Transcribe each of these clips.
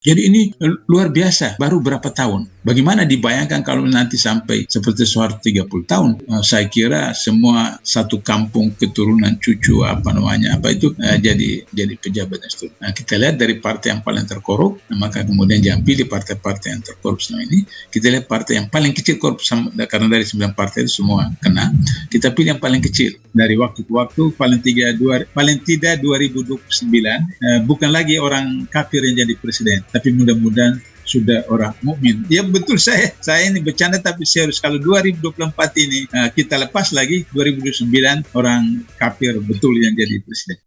Jadi ini luar biasa, baru berapa tahun. Bagaimana dibayangkan kalau nanti sampai seperti Soeharto 30 tahun? Saya kira semua satu kampung keturunan cucu jadi pejabat itu. Nah, kita lihat dari partai yang paling terkorup, maka kemudian jangan pilih partai-partai yang terkorup selama ini. Kita lihat partai yang paling kecil korup, karena dari 9 partai itu semua kena. Kita pilih yang paling kecil. Dari waktu ke waktu paling tidak 2029 bukan lagi orang kafir yang jadi presiden, tapi mudah-mudahan sudah orang mukmin. Ya betul, saya ini bercanda tapi serius. Kalau 2024 ini kita lepas lagi 2029 orang kafir betul yang jadi presiden.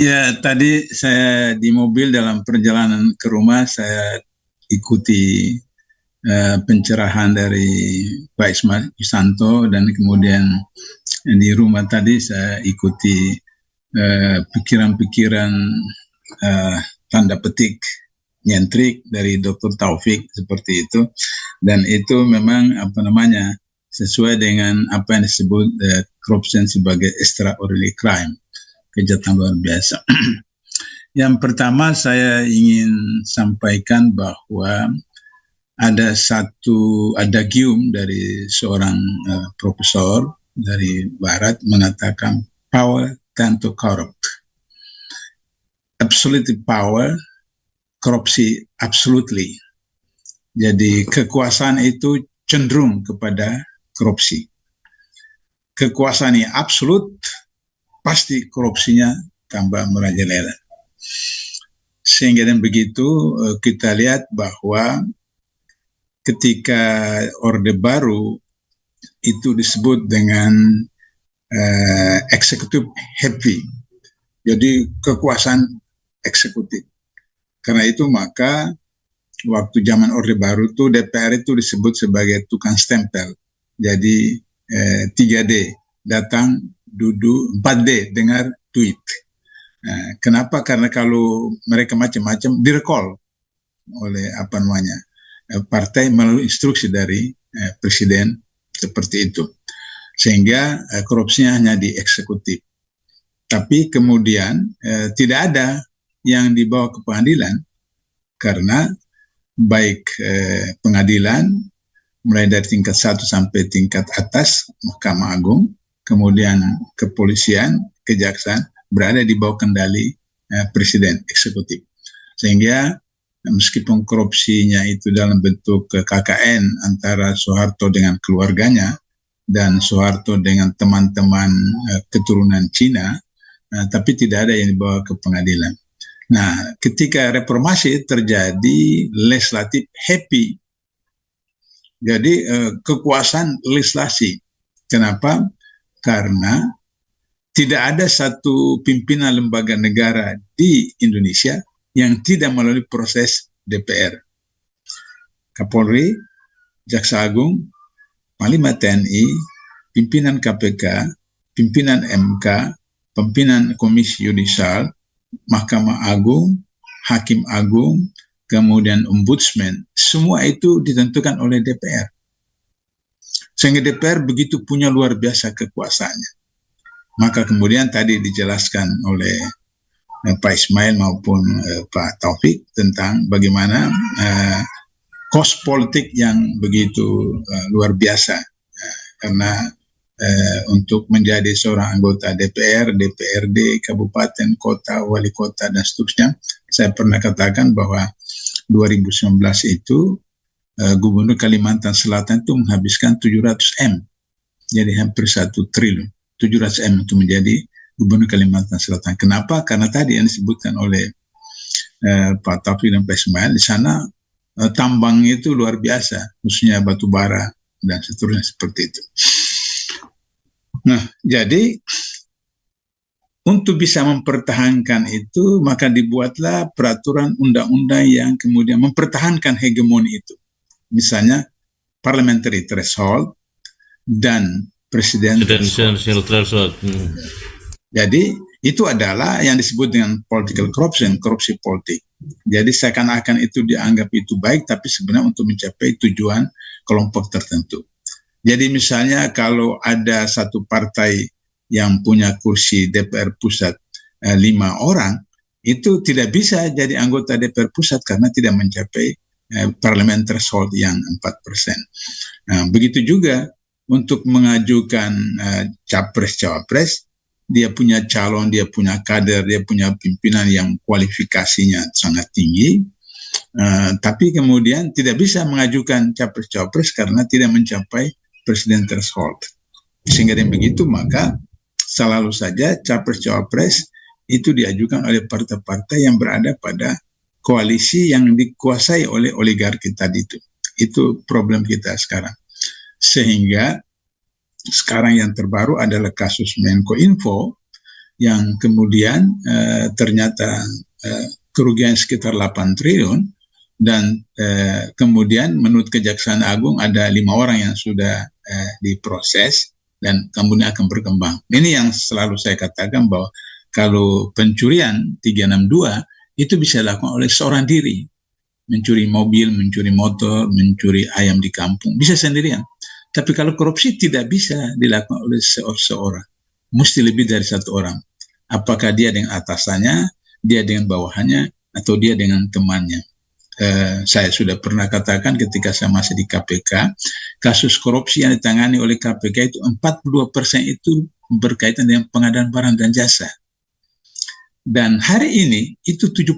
Ya, tadi saya di mobil dalam perjalanan ke rumah, saya ikuti pencerahan dari Pak Ismail Yusanto, dan kemudian di rumah tadi saya ikuti pikiran-pikiran tanda petik nyentrik dari Dr. Taufik seperti itu, dan itu memang sesuai dengan apa yang disebut corruption sebagai extraordinary crime, kejahatan luar biasa. Yang pertama saya ingin sampaikan bahwa ada satu adagium dari seorang profesor dari Barat mengatakan power tend to corrupt. Absolute power, korupsi absolutely. Jadi kekuasaan itu cenderung kepada korupsi. Kekuasaan yang absolut, pasti korupsinya tambah merajalela. Sehingga dan begitu kita lihat bahwa ketika Orde Baru itu disebut dengan executive heavy, jadi kekuasaan eksekutif. Karena itu maka waktu zaman Orde Baru itu DPR itu disebut sebagai tukang stempel. Jadi 3D, datang, duduk, 4D, dengar, tweet. Kenapa? Karena kalau mereka macam-macam direkol oleh partai melalui instruksi dari presiden seperti itu, sehingga korupsinya hanya di eksekutif. Tapi kemudian tidak ada yang dibawa ke pengadilan, karena baik pengadilan mulai dari tingkat 1 sampai tingkat atas, Mahkamah Agung, kemudian kepolisian, kejaksaan, berada di bawah kendali presiden eksekutif. Sehingga meskipun korupsinya itu dalam bentuk KKN antara Soeharto dengan keluarganya dan Soeharto dengan teman-teman keturunan Cina, tapi tidak ada yang dibawa ke pengadilan. Nah, ketika reformasi terjadi legislatif happy. Jadi kekuasaan legislasi. Kenapa? Karena tidak ada satu pimpinan lembaga negara di Indonesia yang tidak melalui proses DPR, Kapolri, Jaksa Agung, Panglima TNI, pimpinan KPK, pimpinan MK, pimpinan Komisi Yudisial, Mahkamah Agung, Hakim Agung, kemudian Ombudsman, semua itu ditentukan oleh DPR. Sehingga DPR begitu punya luar biasa kekuasaannya. Maka kemudian tadi dijelaskan oleh Pak Ismail maupun Pak Taufik tentang bagaimana kos politik yang begitu luar biasa, karena untuk menjadi seorang anggota DPR, DPRD, kabupaten, kota, wali kota, dan seterusnya, saya pernah katakan bahwa 2019 itu Gubernur Kalimantan Selatan itu menghabiskan 700 M, jadi hampir 1 triliun, 700 M untuk menjadi Gubernur Kalimantan Selatan. Kenapa? Karena tadi yang disebutkan oleh Pak Taufik dan Pak Ismail, di sana tambangnya itu luar biasa, khususnya batu bara dan seterusnya seperti itu. Nah, jadi untuk bisa mempertahankan itu, maka dibuatlah peraturan undang-undang yang kemudian mempertahankan hegemoni itu. Misalnya parliamentary threshold dan presidential threshold. Jadi itu adalah yang disebut dengan political corruption, korupsi politik. Jadi seakan-akan itu dianggap itu baik, tapi sebenarnya untuk mencapai tujuan kelompok tertentu. Jadi misalnya kalau ada satu partai yang punya kursi DPR pusat 5 orang, itu tidak bisa jadi anggota DPR pusat karena tidak mencapai parliamentary threshold yang 4%. Nah, begitu juga untuk mengajukan capres-cawapres, dia punya calon, dia punya kader, dia punya pimpinan yang kualifikasinya sangat tinggi, tapi kemudian tidak bisa mengajukan capres-cawapres karena tidak mencapai presiden threshold. Sehingga dengan begitu maka selalu saja capres-cawapres itu diajukan oleh partai-partai yang berada pada koalisi yang dikuasai oleh oligarki tadi itu. Itu problem kita sekarang. Sehingga sekarang yang terbaru adalah kasus Menko Info yang kemudian ternyata kerugian sekitar 8 triliun dan kemudian menurut Kejaksaan Agung ada 5 orang yang sudah diproses dan kemudian akan berkembang. Ini yang selalu saya katakan bahwa kalau pencurian 362 itu bisa dilakukan oleh seorang diri. Mencuri mobil, mencuri motor, mencuri ayam di kampung, bisa sendirian. Tapi kalau korupsi tidak bisa dilakukan oleh seorang, mesti lebih dari 1 orang. Apakah dia dengan atasannya, dia dengan bawahannya, atau dia dengan temannya. Saya sudah pernah katakan ketika saya masih di KPK, kasus korupsi yang ditangani oleh KPK itu 42% itu berkaitan dengan pengadaan barang dan jasa. Dan hari ini itu 70%.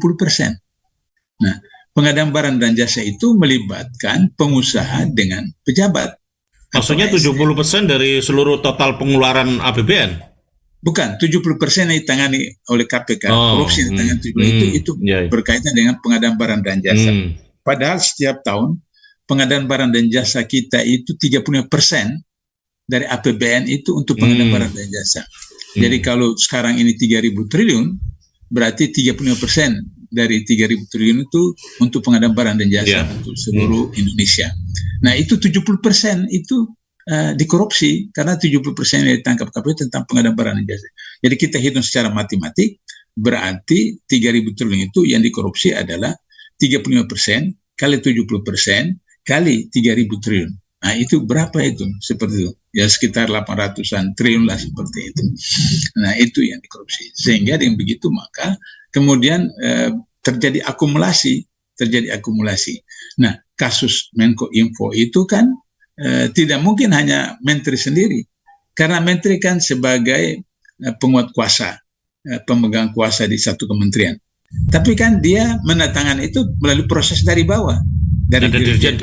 Nah, pengadaan barang dan jasa itu melibatkan pengusaha dengan pejabat. Maksudnya 70% dari seluruh total pengeluaran APBN? Bukan, 70% yang ditangani oleh KPK. Korupsi yang ditangani itu berkaitan dengan pengadaan barang dan jasa. Padahal setiap tahun pengadaan barang dan jasa kita itu 35% dari APBN itu untuk pengadaan barang dan jasa. Jadi kalau sekarang ini 3.000 triliun, berarti 35% dari 3.000 triliun itu untuk pengadaan barang dan jasa untuk seluruh Indonesia. Nah itu 70% itu dikorupsi karena 70% yang ditangkap KPK tentang pengadaan barang dan jasa. Jadi kita hitung secara matematik, berarti 3.000 triliun itu yang dikorupsi adalah 35% kali 70% kali 3.000 triliun. Nah itu berapa itu? Seperti itu. Ya sekitar 800-an triliun lah seperti itu. Nah itu yang dikorupsi. Sehingga dengan begitu maka kemudian terjadi akumulasi. Nah kasus Menko Info itu kan tidak mungkin hanya menteri sendiri. Karena menteri kan sebagai penguat kuasa, pemegang kuasa di satu kementerian. Tapi kan dia menandatangani itu melalui proses dari bawah. Dari dirjen,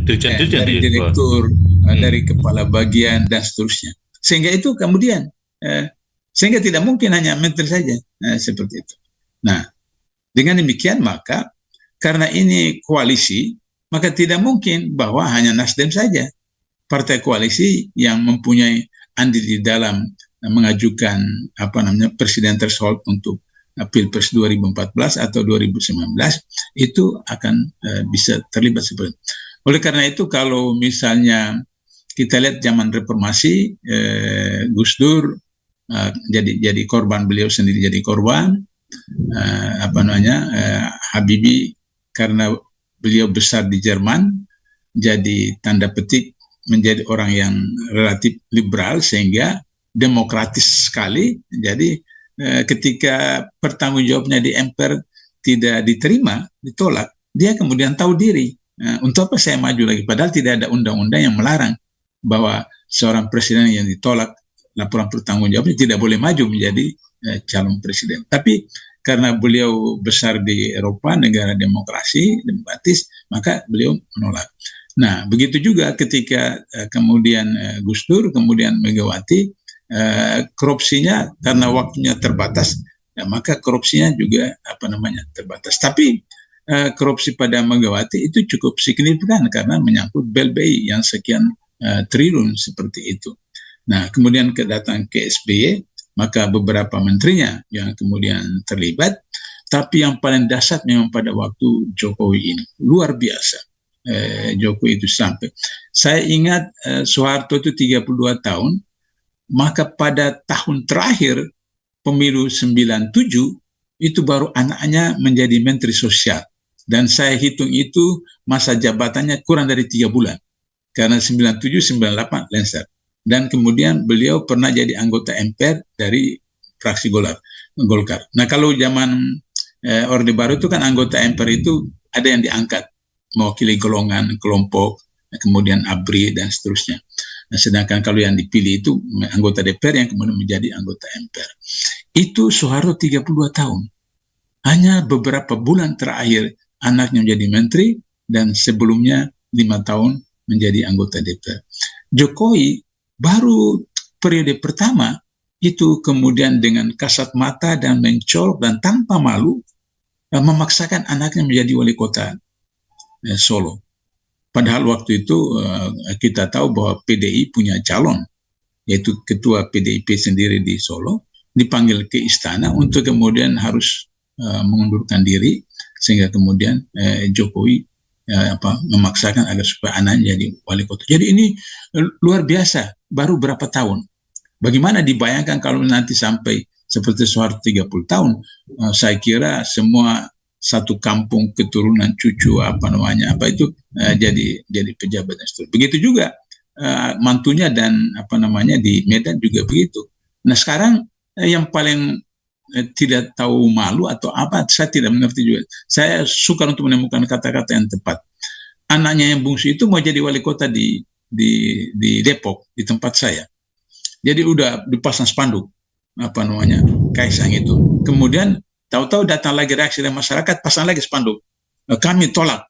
dari direktur, dari kepala bagian dan seterusnya. Sehingga itu kemudian sehingga tidak mungkin hanya menteri saja seperti itu. Nah, dengan demikian maka karena ini koalisi, maka tidak mungkin bahwa hanya Nasdem saja partai koalisi yang mempunyai andil di dalam mengajukan presiden threshold untuk Pilpres 2014 atau 2019 itu akan bisa terlibat seperti itu. Oleh karena itu kalau misalnya kita lihat zaman reformasi, Gus Dur jadi korban, beliau sendiri jadi korban, Habibie karena beliau besar di Jerman, jadi tanda petik menjadi orang yang relatif liberal sehingga demokratis sekali. Jadi ketika pertanggungjawabnya di MPR tidak diterima, ditolak, dia kemudian tahu diri. Untuk apa saya maju lagi? Padahal tidak ada undang-undang yang melarang bahwa seorang presiden yang ditolak laporan pertanggungjawabnya tidak boleh maju menjadi calon presiden. Tapi karena beliau besar di Eropa, negara demokrasi, demokratis, maka beliau menolak. Nah, begitu juga ketika kemudian Gus Dur, kemudian Megawati, korupsinya karena waktunya terbatas, maka korupsinya juga terbatas. Tapi korupsi pada Megawati itu cukup signifikan karena menyangkut BLBI yang sekian triliun seperti itu. Nah, kemudian kedatangan ke SBY, maka beberapa menterinya yang kemudian terlibat, tapi yang paling dahsyat memang pada waktu Jokowi ini, luar biasa. Jokowi itu sampai, saya ingat Soeharto itu 32 tahun, maka pada tahun terakhir pemilu 97 itu baru anaknya menjadi Menteri Sosial, dan saya hitung itu masa jabatannya kurang dari 3 bulan, karena 97-98 lengser. Dan kemudian beliau pernah jadi anggota MPR dari fraksi Golkar. Nah, kalau zaman Orde Baru itu kan anggota MPR itu ada yang diangkat mewakili golongan, kelompok, kemudian ABRI dan seterusnya. Nah, sedangkan kalau yang dipilih itu anggota DPR yang kemudian menjadi anggota MPR. Itu Soeharto 32 tahun. Hanya beberapa bulan terakhir anaknya menjadi menteri, dan sebelumnya 5 tahun menjadi anggota DPR. Jokowi baru periode pertama itu kemudian dengan kasat mata dan mencolok dan tanpa malu memaksakan anaknya menjadi wali kota Solo. Padahal waktu itu kita tahu bahwa PDI punya calon, yaitu ketua PDIP sendiri di Solo, dipanggil ke istana untuk kemudian harus mengundurkan diri, sehingga kemudian Jokowi memaksakan agar supaya anaknya jadi wali kota. Jadi ini luar biasa, baru berapa tahun. Bagaimana dibayangkan kalau nanti sampai seperti Soeharto 30 tahun, saya kira semua satu kampung keturunan cucu jadi pejabat. Begitu juga mantunya dan di Medan juga begitu. Nah, sekarang yang paling tidak tahu malu atau apa, saya tidak mengerti juga. Saya suka untuk menemukan kata-kata yang tepat. Anaknya yang bungsu itu mau jadi wali kota di Depok, di tempat saya. Jadi udah dipasang spanduk Kaisang itu. Kemudian tahu-tahu datang lagi reaksi dari masyarakat, pasang lagi spanduk. Kami tolak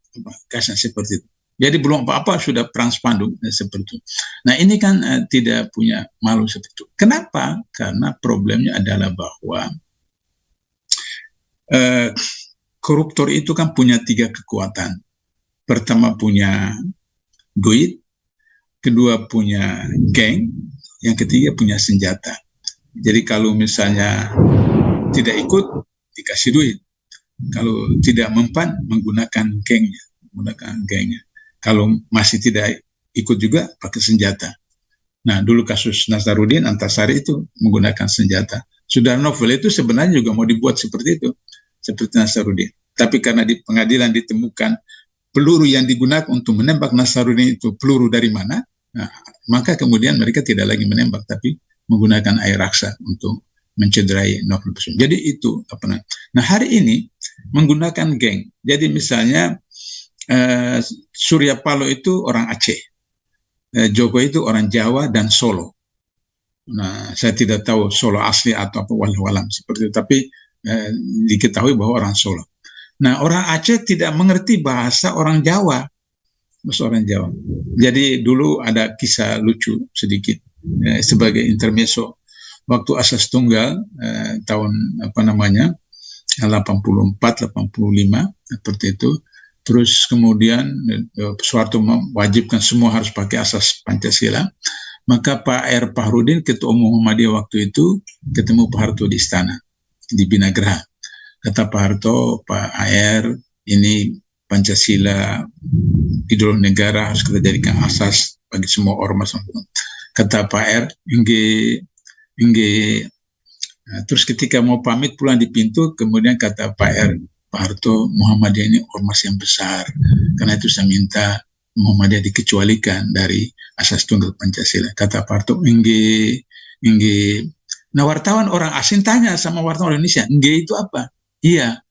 Kaisang seperti itu. Jadi belum apa-apa sudah perang spanduk seperti itu. Nah, ini kan tidak punya malu seperti itu. Kenapa? Karena problemnya adalah bahwa koruptor itu kan punya 3 kekuatan. Pertama punya duit, kedua punya geng, yang ketiga punya senjata. Jadi kalau misalnya tidak ikut, dikasih duit. Kalau tidak mempan, menggunakan gengnya. Kalau masih tidak ikut juga, pakai senjata. Nah, dulu kasus Nasaruddin Antasari itu menggunakan senjata. Sudarnovel itu sebenarnya juga mau dibuat seperti itu, seperti Nasaruddin. Tapi karena di pengadilan ditemukan peluru yang digunakan untuk menembak Nasaruddin itu peluru dari mana, nah, maka kemudian mereka tidak lagi menembak, tapi menggunakan air raksa untuk mencederai Novel Baswedan. Jadi itu Nah, hari ini menggunakan geng. Jadi misalnya Surya Paloh itu orang Aceh, Jokowi itu orang Jawa dan Solo. Nah, saya tidak tahu Solo asli atau apa walau-walam seperti itu, tapi diketahui bahwa orang Solo. Nah, orang Aceh tidak mengerti bahasa orang Jawa. Jadi dulu ada kisah lucu sedikit sebagai intermezzo. Waktu asas tunggal tahun 84, 85 seperti itu. Terus kemudian Soeharto mewajibkan semua harus pakai asas Pancasila. Maka Pak R. Fahrudin, Ketua Umum Muhammadiyah waktu itu, ketemu Pak Harto di istana, di Binagraha. kata Pak Harto, Pak AR, ini Pancasila, ideologi negara harus kita jadikan asas bagi semua ormas. Kata Pak AR, terus ketika mau pamit pulang di pintu, kemudian kata Pak Harto, Muhammadiyah ini ormas yang besar, karena itu saya minta Muhammadiyah dikecualikan dari asas tunggal Pancasila. Kata Pak Harto, nah wartawan orang asing tanya sama wartawan Indonesia, itu apa? Iya.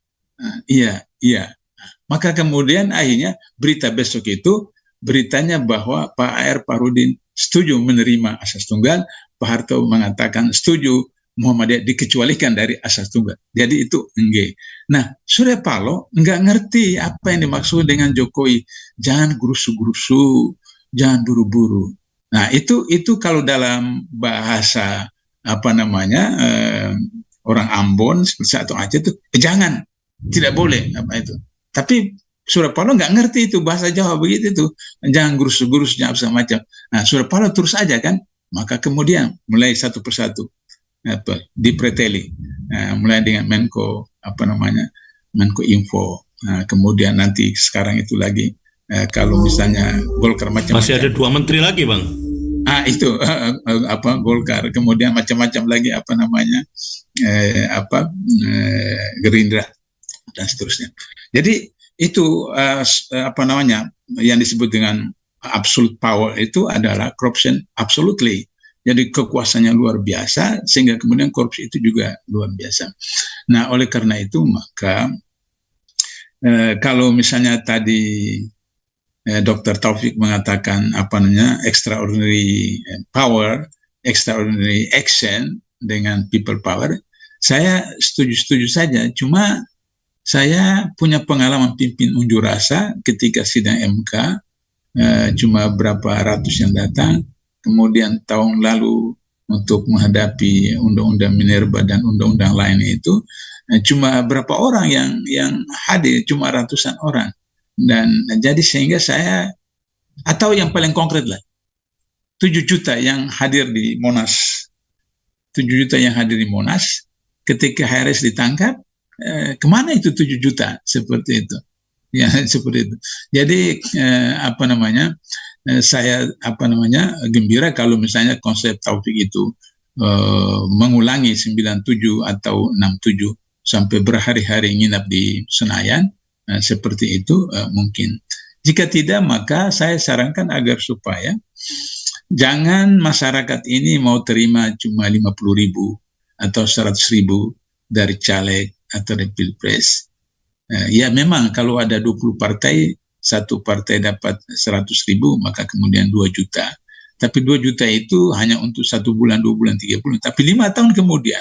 Maka kemudian akhirnya berita besok itu beritanya bahwa Pak AR Parudin setuju menerima asas tunggal, Pak Harto mengatakan setuju Muhammadiyah dikecualikan dari asas tunggal. Jadi itu Nah, Surya Paloh nggak ngerti apa yang dimaksud dengan Jokowi. Jangan gerusu-gerusu, jangan buru-buru. Nah, itu kalau dalam bahasa orang Ambon seperti atau Aceh itu jangan, tidak boleh apa itu. Tapi Surya Paloh nggak ngerti itu bahasa Jawa begitu itu. Jangan gurus-gurus, jangan macam. Nah, Surya Paloh terus aja kan. Maka kemudian mulai satu persatu dipreteli. Mulai dengan Menko Info. Kemudian nanti sekarang itu lagi kalau misalnya Golkar macam-macam. Masih ada 2 menteri lagi, Bang. Itu Golkar, kemudian macam-macam lagi Gerindra dan seterusnya. Jadi itu yang disebut dengan absolute power itu adalah corruption absolutely. Jadi kekuasaannya luar biasa sehingga kemudian korupsi itu juga luar biasa. Nah, oleh karena itu maka kalau misalnya tadi Dr. Taufik mengatakan extraordinary power, extraordinary action dengan people power, saya setuju saja. Cuma saya punya pengalaman pimpin unjuk rasa ketika sidang MK, cuma berapa ratus yang datang. Kemudian tahun lalu untuk menghadapi undang-undang Minerba dan undang-undang lain itu cuma berapa orang yang hadir, cuma ratusan orang. Dan jadi sehingga saya, atau yang paling konkret lah, 7 juta yang hadir di Monas. 7 juta yang hadir di Monas, ketika HRS ditangkap, kemana itu 7 juta? Seperti itu. Ya, seperti itu. Jadi, saya gembira kalau misalnya konsep Taufik itu mengulangi 97 atau 67 sampai berhari-hari nginap di Senayan, seperti itu mungkin. Jika tidak, maka saya sarankan agar supaya jangan masyarakat ini mau terima cuma 50.000 atau 100.000 dari caleg atau dari pilpres. Ya memang kalau ada 20 partai, satu partai dapat 100.000, maka kemudian 2 juta. Tapi 2 juta itu hanya untuk 1 bulan, 2 bulan, 3 bulan. Tapi 5 tahun kemudian,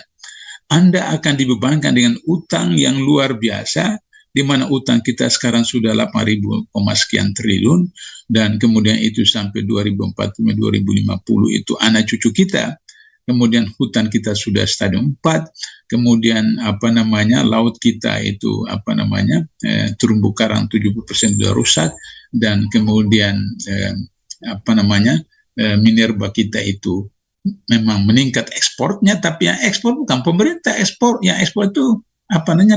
Anda akan dibebankan dengan utang yang luar biasa, di mana utang kita sekarang sudah 8.000 sekian triliun, dan kemudian itu sampai 2040, 2050 itu anak cucu kita. Kemudian hutan kita sudah stadium 4, kemudian laut kita itu terumbu karang 70% sudah rusak, dan kemudian minerba kita itu memang meningkat ekspornya, tapi yang ekspor bukan pemerintah, yang ekspor itu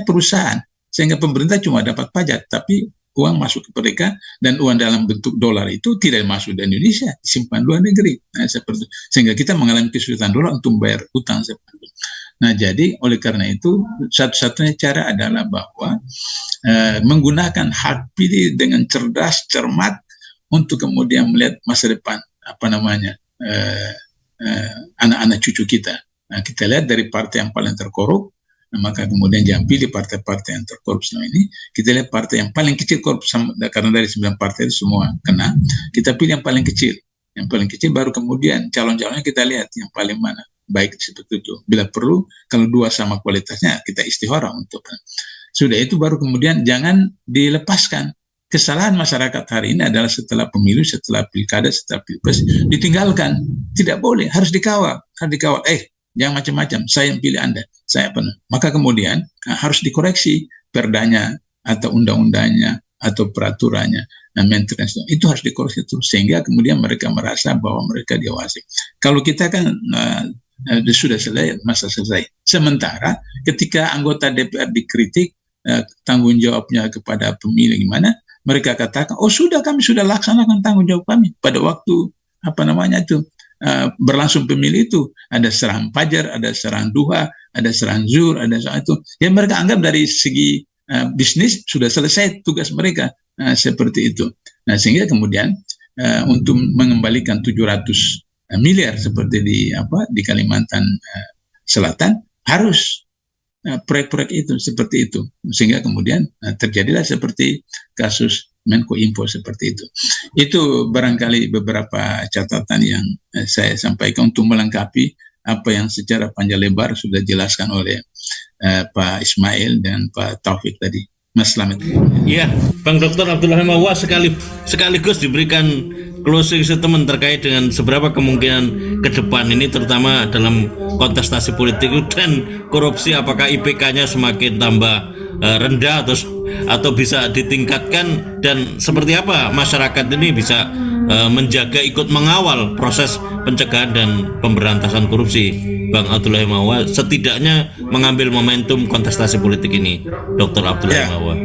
perusahaan, sehingga pemerintah cuma dapat pajak, tapi uang masuk ke mereka, dan uang dalam bentuk dolar itu tidak masuk di Indonesia, disimpan luar negeri. Nah, seperti itu. Sehingga kita mengalami kesulitan dolar untuk membayar utang seperti itu. Nah, jadi oleh karena itu satu-satunya cara adalah bahwa menggunakan hak pilih dengan cerdas, cermat untuk kemudian melihat masa depan anak-anak cucu kita. Nah, kita lihat dari partai yang paling terkorup, maka kemudian jangan pilih partai-partai yang terkorup selama ini. Kita lihat partai yang paling kecil korup, karena dari 9 partai itu semua kena. Kita pilih yang paling kecil. Yang paling kecil baru kemudian calon-calonnya kita lihat yang paling mana baik seperti itu. Bila perlu, kalau 2 sama kualitasnya, kita istihara untuk. Sudah itu baru kemudian jangan dilepaskan. Kesalahan masyarakat hari ini adalah setelah pemilu, setelah pilkada, setelah pilpres, ditinggalkan. Tidak boleh, harus dikawal. Jangan macam-macam, saya yang pilih Anda, saya penuh. Maka kemudian harus dikoreksi perdanya atau undang-undangnya atau peraturannya. Nah, maintenance itu harus dikoreksi terus, sehingga kemudian mereka merasa bahwa mereka diawasi. Kalau kita kan sudah selesai, masa selesai. Sementara ketika anggota DPR dikritik tanggung jawabnya kepada pemilih gimana, mereka katakan, oh sudah, kami sudah laksanakan tanggung jawab kami pada waktu berlangsung pemilih itu. Ada serang fajar, ada serang duha, ada serang zuhur, ada serang itu. Ya mereka anggap dari segi bisnis sudah selesai tugas mereka, seperti itu. Nah sehingga kemudian untuk mengembalikan 700 miliar seperti di Kalimantan Selatan harus proyek-proyek itu seperti itu, sehingga kemudian terjadilah seperti kasus Menko Info seperti itu. Itu barangkali beberapa catatan yang saya sampaikan untuk melengkapi apa yang secara panjang lebar sudah dijelaskan oleh Pak Ismail dan Pak Taufik tadi. Mas Slamet. Iya, Bang Dr. Abdullah Mawa sekaligus diberikan closing statement terkait dengan seberapa kemungkinan ke depan ini, terutama dalam kontestasi politik dan korupsi, apakah IPK-nya semakin tambah rendah atau bisa ditingkatkan, dan seperti apa masyarakat ini bisa menjaga, ikut mengawal proses pencegahan dan pemberantasan korupsi. Bang Abdullah Mawa setidaknya mengambil momentum kontestasi politik ini, Dr. Abdullah Mawa.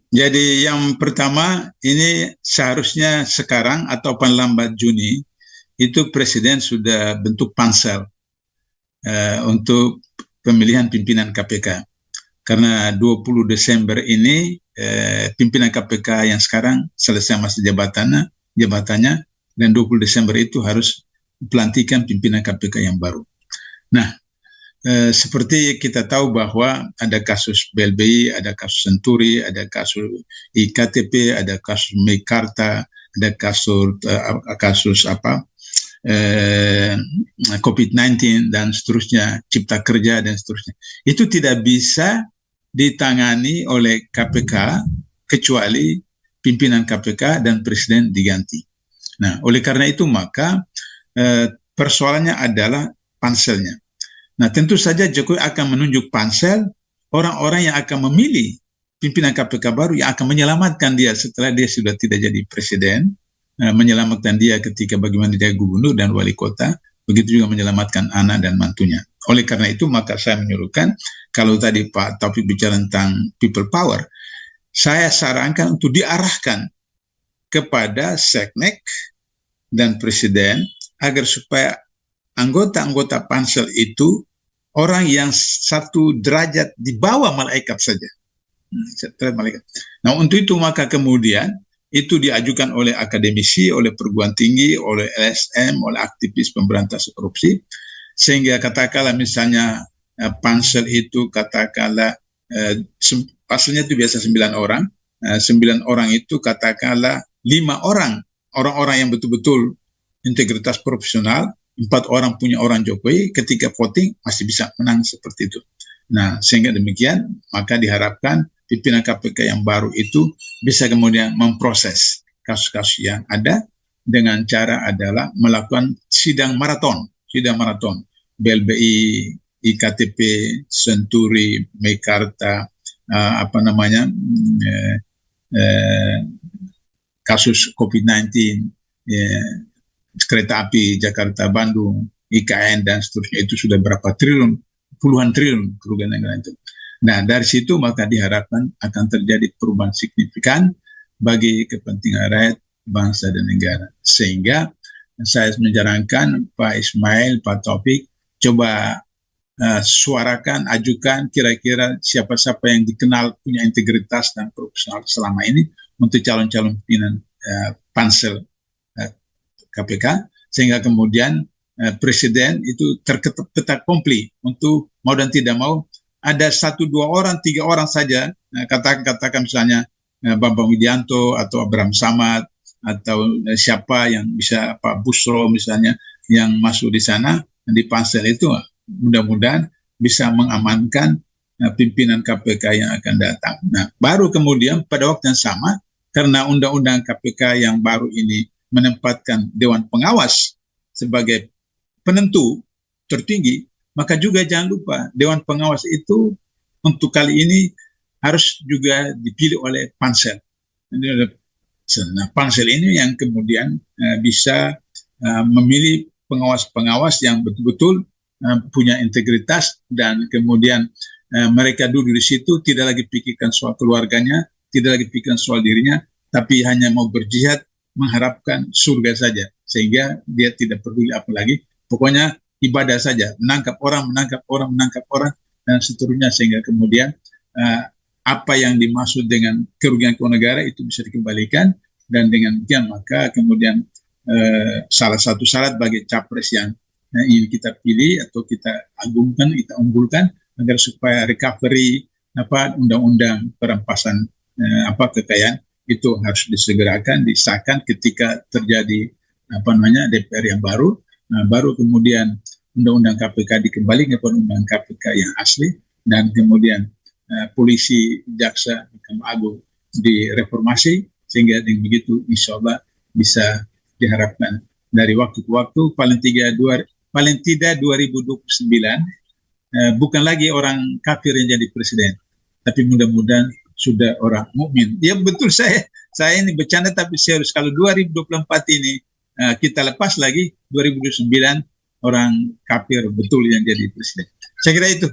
Jadi yang pertama, ini seharusnya sekarang atau paling lambat Juni itu Presiden sudah bentuk pansel untuk pemilihan pimpinan KPK. Karena 20 Desember ini pimpinan KPK yang sekarang selesai masa jabatannya, dan 20 Desember itu harus pelantikan pimpinan KPK yang baru. Nah, seperti kita tahu bahwa ada kasus BLBI, ada kasus Senturi, ada kasus IKTP, ada kasus Meikarta, ada kasus COVID-19 dan seterusnya, Cipta Kerja dan seterusnya. Itu tidak bisa ditangani oleh KPK kecuali pimpinan KPK dan Presiden diganti. Nah, oleh karena itu maka persoalannya adalah panselnya. Nah, tentu saja Jokowi akan menunjuk pansel orang-orang yang akan memilih pimpinan KPK baru yang akan menyelamatkan dia setelah dia sudah tidak jadi presiden, menyelamatkan dia ketika bagaimana dia gubernur dan wali kota, begitu juga menyelamatkan anak dan mantunya. Oleh karena itu maka saya menyuruhkan, kalau tadi Pak Taufik bicara tentang people power, saya sarankan untuk diarahkan kepada Seknek dan Presiden agar supaya anggota-anggota pansel itu orang yang satu derajat di bawah malaikat saja. Nah, untuk itu maka kemudian itu diajukan oleh akademisi, oleh perguruan tinggi, oleh LSM, oleh aktivis pemberantasan korupsi, sehingga katakanlah misalnya pansel itu katakanlah pasalnya itu biasa 9 orang, 9 orang itu katakanlah 5 orang yang betul-betul integritas profesional, 4 orang punya orang Jokowi, ketika voting masih bisa menang seperti itu. Nah, sehingga demikian maka diharapkan pimpinan KPK yang baru itu bisa kemudian memproses kasus-kasus yang ada dengan cara adalah melakukan sidang maraton, BLBI, IKTP, Senturi, Meikarta, kasus COVID-19, kereta api Jakarta Bandung, IKN dan seterusnya, itu sudah berapa triliun, puluhan triliun kerugian negara itu. Nah, dari situ maka diharapkan akan terjadi perubahan signifikan bagi kepentingan rakyat, bangsa dan negara. Sehingga saya menyarankan Pak Ismail, Pak Taufik, coba suarakan, ajukan kira-kira siapa-siapa yang dikenal punya integritas dan profesional selama ini untuk calon-calon pimpinan pansel KPK, sehingga kemudian Presiden itu terketat komplit untuk mau dan tidak mau ada 1, 2 orang, 3 orang saja, katakan misalnya Bambang Widianto atau Abraham Samad atau siapa yang bisa, Pak Busro misalnya, yang masuk di sana di pansel itu, mudah-mudahan bisa mengamankan pimpinan KPK yang akan datang. Nah, baru kemudian pada waktu yang sama, karena undang-undang KPK yang baru ini menempatkan Dewan Pengawas sebagai penentu tertinggi, maka juga jangan lupa Dewan Pengawas itu untuk kali ini harus juga dipilih oleh pansel. Nah, pansel ini yang kemudian bisa memilih pengawas-pengawas yang betul-betul punya integritas, dan kemudian mereka duduk di situ tidak lagi pikirkan soal keluarganya, tidak lagi pikirkan soal dirinya, tapi hanya mau berjihad mengharapkan surga saja, sehingga dia tidak peduli apa lagi, pokoknya ibadah saja, menangkap orang, dan seterusnya, sehingga kemudian apa yang dimaksud dengan kerugian keuangan negara itu bisa dikembalikan, dan dengan demikian maka kemudian salah satu syarat bagi capres yang ingin kita pilih atau kita agungkan, kita unggulkan, agar supaya recovery undang-undang perampasan kekayaan itu harus disegerakan, disahkan ketika terjadi DPR yang baru, baru kemudian undang-undang KPK dikembalikan kepada undang KPK yang asli, dan kemudian polisi, jaksa, Mahkamah Agung direformasi, sehingga dengan begitu insya Allah bisa diharapkan dari waktu ke waktu paling tidak 2029 bukan lagi orang kafir yang jadi presiden, tapi mudah-mudahan sudah orang mukmin. Ya betul, saya ini bercanda, tapi serius, kalau 2024 ini kita lepas lagi 2029 orang kafir betul yang jadi presiden. Saya kira itu.